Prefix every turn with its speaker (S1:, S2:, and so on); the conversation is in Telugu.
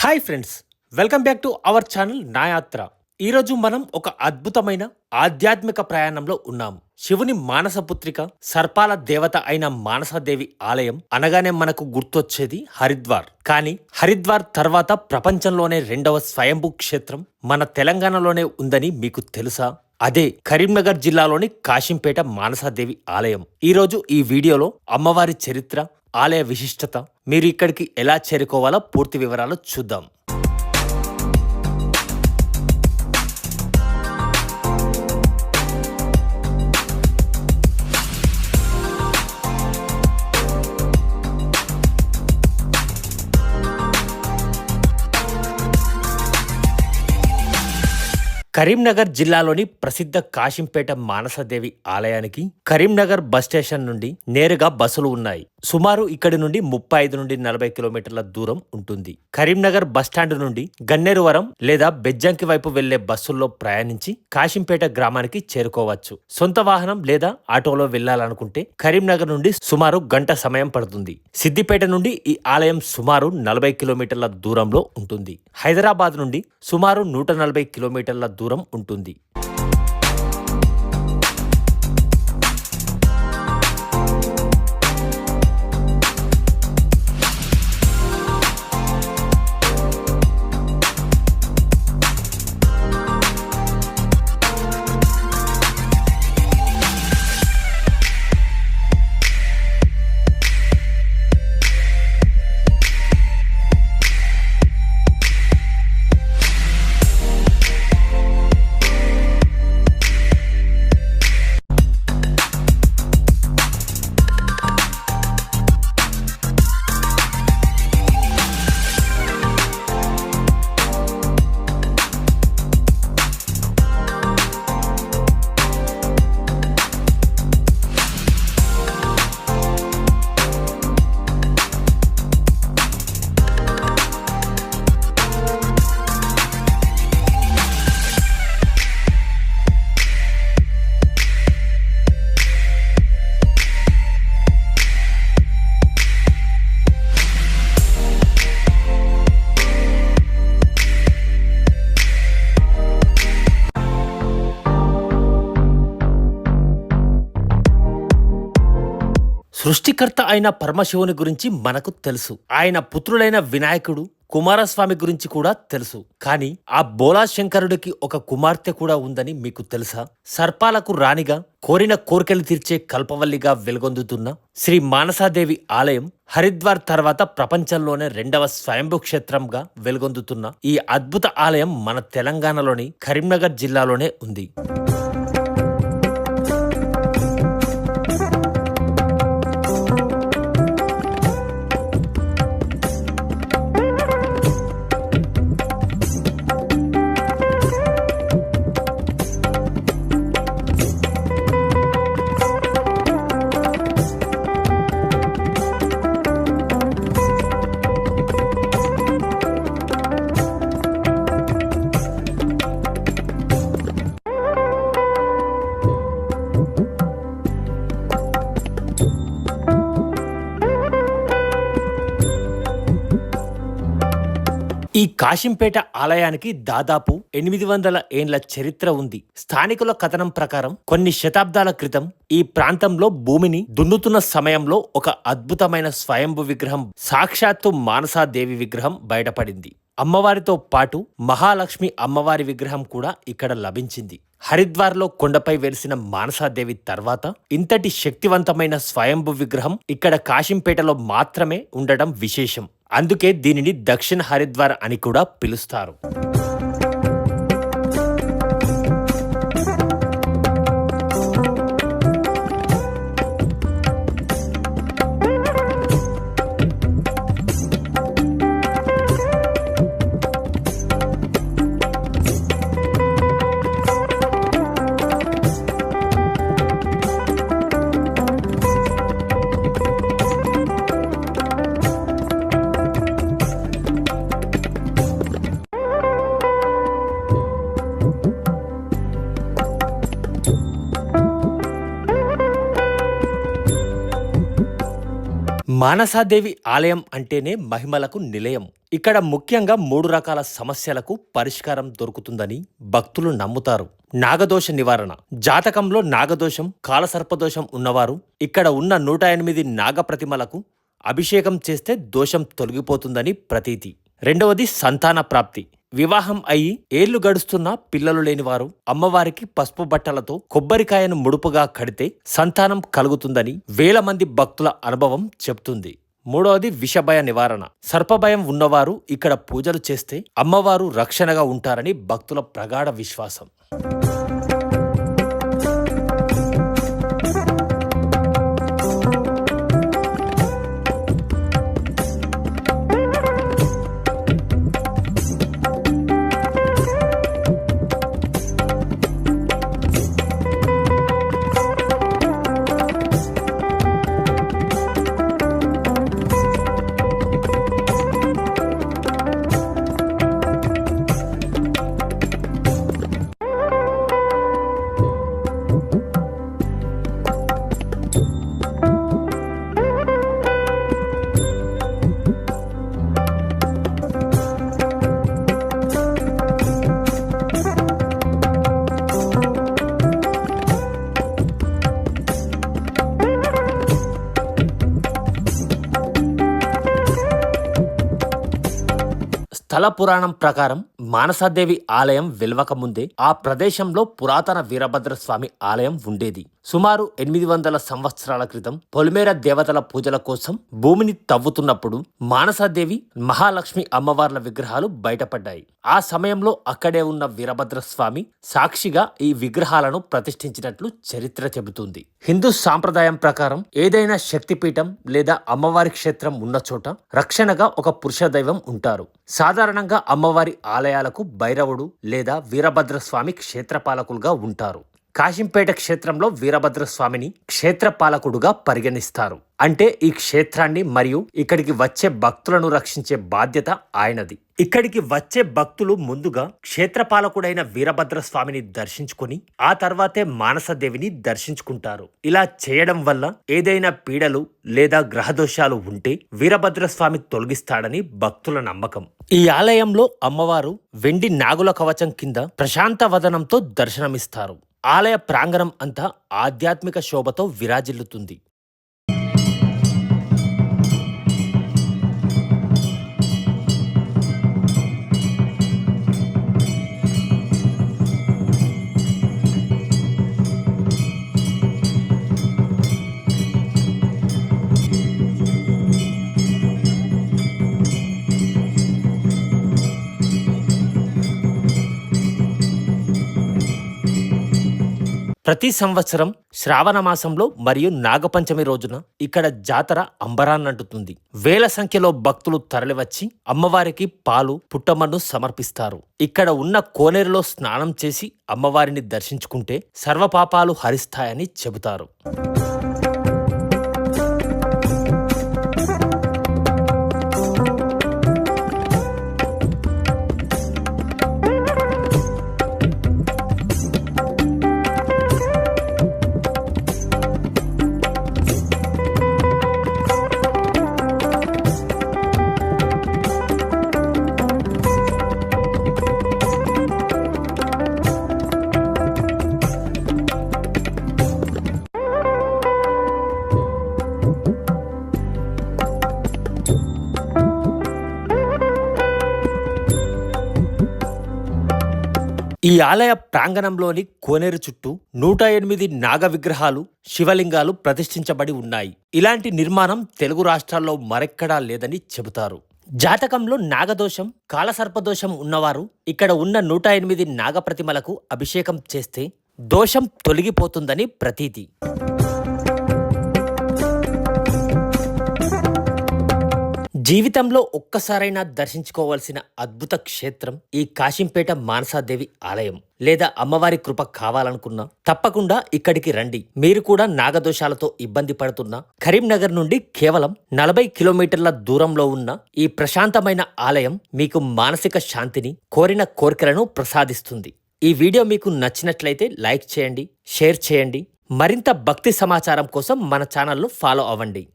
S1: Hi friends, welcome back to our channel నా యాత్ర. ఈరోజు మనం ఒక అద్భుతమైన ఆధ్యాత్మిక ప్రయాణంలో ఉన్నాం. శివుని మానసపుత్రిక, సర్పాల దేవత అయిన మానసాదేవి ఆలయం అనగానే మనకు గుర్తొచ్చేది హరిద్వార్. కానీ హరిద్వార్ తర్వాత ప్రపంచంలోనే రెండవ స్వయంభూ క్షేత్రం మన తెలంగాణలోనే ఉందని మీకు తెలుసా? అదే కరీంనగర్ జిల్లాలోని కాశింపేట మానసాదేవి ఆలయం. ఈరోజు ఈ వీడియోలో అమ్మవారి చరిత్ర, ఆలయ విశిష్టత, మీరు ఇక్కడికి ఎలా చేరుకోవాలో పూర్తి వివరాలు చూద్దాం. కరీంనగర్ జిల్లాలోని ప్రసిద్ధ కాశింపేట మానసాదేవి ఆలయానికి కరీంనగర్ బస్ స్టేషన్ నుండి నేరుగా బస్సులు ఉన్నాయి. సుమారు ఇక్కడి నుండి 35 నుండి 40 కిలోమీటర్ల దూరం ఉంటుంది. కరీంనగర్ బస్టాండ్ నుండి గన్నేరువరం లేదా బెజ్జంకి వైపు వెళ్లే బస్సుల్లో ప్రయాణించి కాశింపేట గ్రామానికి చేరుకోవచ్చు. సొంత వాహనం లేదా ఆటోలో వెళ్లాలనుకుంటే కరీంనగర్ నుండి సుమారు గంట సమయం పడుతుంది. సిద్దిపేట నుండి ఈ ఆలయం సుమారు 40 కిలోమీటర్ల దూరంలో ఉంటుంది. హైదరాబాద్ నుండి సుమారు 140 కిలోమీటర్ల దూరం ఉంటుంది. సృష్టికర్త అయిన పరమశివుని గురించి మనకు తెలుసు. ఆయన పుత్రుడైన వినాయకుడు, కుమారస్వామి గురించి కూడా తెలుసు. కానీ ఆ బోలాశంకరుడికి ఒక కుమార్తె కూడా ఉందని మీకు తెలుసా? సర్పాలకు రాణిగా, కోరిన కోర్కెలు తీర్చే కల్పవల్లిగా వెలుగొందుతున్న శ్రీ మానసాదేవి ఆలయం హరిద్వార్ తర్వాత ప్రపంచంలోనే రెండవ స్వయంభూ క్షేత్రంగా వెలుగొందుతున్న ఈ అద్భుత ఆలయం మన తెలంగాణలోని కరీంనగర్ జిల్లాలోనే ఉంది. ఈ కాశింపేట ఆలయానికి దాదాపు 800 ఏండ్ల చరిత్ర ఉంది. స్థానికుల కథనం ప్రకారం కొన్ని శతాబ్దాల క్రితం ఈ ప్రాంతంలో భూమిని దున్నుతున్న సమయంలో ఒక అద్భుతమైన స్వయంభు విగ్రహం, సాక్షాత్తు మానసాదేవి విగ్రహం బయటపడింది. అమ్మవారితో పాటు మహాలక్ష్మి అమ్మవారి విగ్రహం కూడా ఇక్కడ లభించింది. హరిద్వార్లో కొండపై వెలిసిన మానసాదేవి తర్వాత ఇంతటి శక్తివంతమైన స్వయంభు విగ్రహం ఇక్కడ కాశింపేటలో మాత్రమే ఉండడం విశేషం. అందుకే దీనిని దక్షిణ హరిద్వార్ అని కూడా పిలుస్తారు. మానసాదేవి ఆలయం అంటేనే మహిమలకు నిలయం. ఇక్కడ ముఖ్యంగా 3 రకాల సమస్యలకు పరిష్కారం దొరుకుతుందని భక్తులు నమ్ముతారు. నాగదోష నివారణ. జాతకంలో నాగదోషం, కాలసర్పదోషం ఉన్నవారు ఇక్కడ ఉన్న 108 నాగప్రతిమలకు అభిషేకం చేస్తే దోషం తొలగిపోతుందని ప్రతీతి. రెండవది సంతాన ప్రాప్తి. వివాహం అయి ఏళ్లు గడుస్తున్నా పిల్లలు లేనివారు అమ్మవారికి పసుపు బట్టలతో కొబ్బరికాయను ముడుపుగా కడితే సంతానం కలుగుతుందని వేల మంది భక్తుల అనుభవం చెప్తుంది. మూడవది విషభయ నివారణ. సర్పభయం ఉన్నవారు ఇక్కడ పూజలు చేస్తే అమ్మవారు రక్షణగా ఉంటారని భక్తుల ప్రగాఢ విశ్వాసం. స్థల పురాణం ప్రకారం మానసాదేవి ఆలయం వెలవక ముందే ఆ ప్రదేశంలో పురాతన వీరభద్రస్వామి ఆలయం ఉండేది. సుమారు 800 సంవత్సరాల క్రితం పొలిమేర దేవతల పూజల కోసం భూమిని తవ్వుతున్నప్పుడు మానసాదేవి, మహాలక్ష్మి అమ్మవార్ల విగ్రహాలు బయటపడ్డాయి. ఆ సమయంలో అక్కడే ఉన్న వీరభద్రస్వామి సాక్షిగా ఈ విగ్రహాలను ప్రతిష్ఠించినట్లు చరిత్ర చెబుతుంది. హిందూ సాంప్రదాయం ప్రకారం ఏదైనా శక్తిపీఠం లేదా అమ్మవారి క్షేత్రం ఉన్న చోట రక్షణగా ఒక పురుష దైవం ఉంటారు. సాధారణంగా అమ్మవారి ఆలయాలకు భైరవుడు లేదా వీరభద్రస్వామి క్షేత్రపాలకులుగా ఉంటారు. కాశింపేట క్షేత్రంలో వీరభద్రస్వామిని క్షేత్రపాలకుడుగా పరిగణిస్తారు. అంటే ఈ క్షేత్రాన్ని మరియు ఇక్కడికి వచ్చే భక్తులను రక్షించే బాధ్యత ఆయనది. ఇక్కడికి వచ్చే భక్తులు ముందుగా క్షేత్రపాలకుడైన వీరభద్రస్వామిని దర్శించుకుని ఆ తర్వాతే మానసదేవిని దర్శించుకుంటారు. ఇలా చేయడం వల్ల ఏదైనా పీడలు లేదా గ్రహదోషాలు ఉంటే వీరభద్రస్వామి తొలగిస్తాడని భక్తుల నమ్మకం. ఈ ఆలయంలో అమ్మవారు వెండి నాగుల కవచం కింద ప్రశాంత వదనంతో దర్శనమిస్తారు. ఆలయ ప్రాంగణం అంతా ఆధ్యాత్మిక శోభతో విరాజిల్లుతుంది. ప్రతి సంవత్సరం శ్రావణ మాసంలో మరియు నాగపంచమి రోజున ఇక్కడ జాతర అంబరాన్నంటుతుంది. వేల సంఖ్యలో భక్తులు తరలివచ్చి అమ్మవారికి పాలు, పుట్టమన్ను సమర్పిస్తారు. ఇక్కడ ఉన్న కోనేరులో స్నానం చేసి అమ్మవారిని దర్శించుకుంటే సర్వపాపాలు హరిస్తాయని చెబుతారు. ఈ ఆలయ ప్రాంగణంలోని కోనేరు చుట్టూ 108 నాగ విగ్రహాలు, శివలింగాలు ప్రతిష్ఠించబడి ఉన్నాయి. ఇలాంటి నిర్మాణం తెలుగు రాష్ట్రాల్లో మరెక్కడా లేదని చెబుతారు. జాతకంలో నాగదోషం, కాలసర్పదోషం ఉన్నవారు ఇక్కడ ఉన్న 108 నాగప్రతిమలకు అభిషేకం చేస్తే దోషం తొలగిపోతుందని ప్రతీతి. జీవితంలో ఒక్కసారైనా దర్శించుకోవాల్సిన అద్భుత క్షేత్రం ఈ కాశింపేట మానసాదేవి ఆలయం. లేదా అమ్మవారి కృప కావాలనుకున్నా తప్పకుండా ఇక్కడికి రండి. మీరు కూడా నాగదోషాలతో ఇబ్బంది పడుతున్నా కరీంనగర్ నుండి కేవలం 40 కిలోమీటర్ల దూరంలో ఉన్న ఈ ప్రశాంతమైన ఆలయం మీకు మానసిక శాంతిని, కోరిన కోరికలను ప్రసాదిస్తుంది. ఈ వీడియో మీకు నచ్చినట్లయితే లైక్ చేయండి, షేర్ చేయండి. మరింత భక్తి సమాచారం కోసం మన ఛానల్ను ఫాలో అవ్వండి.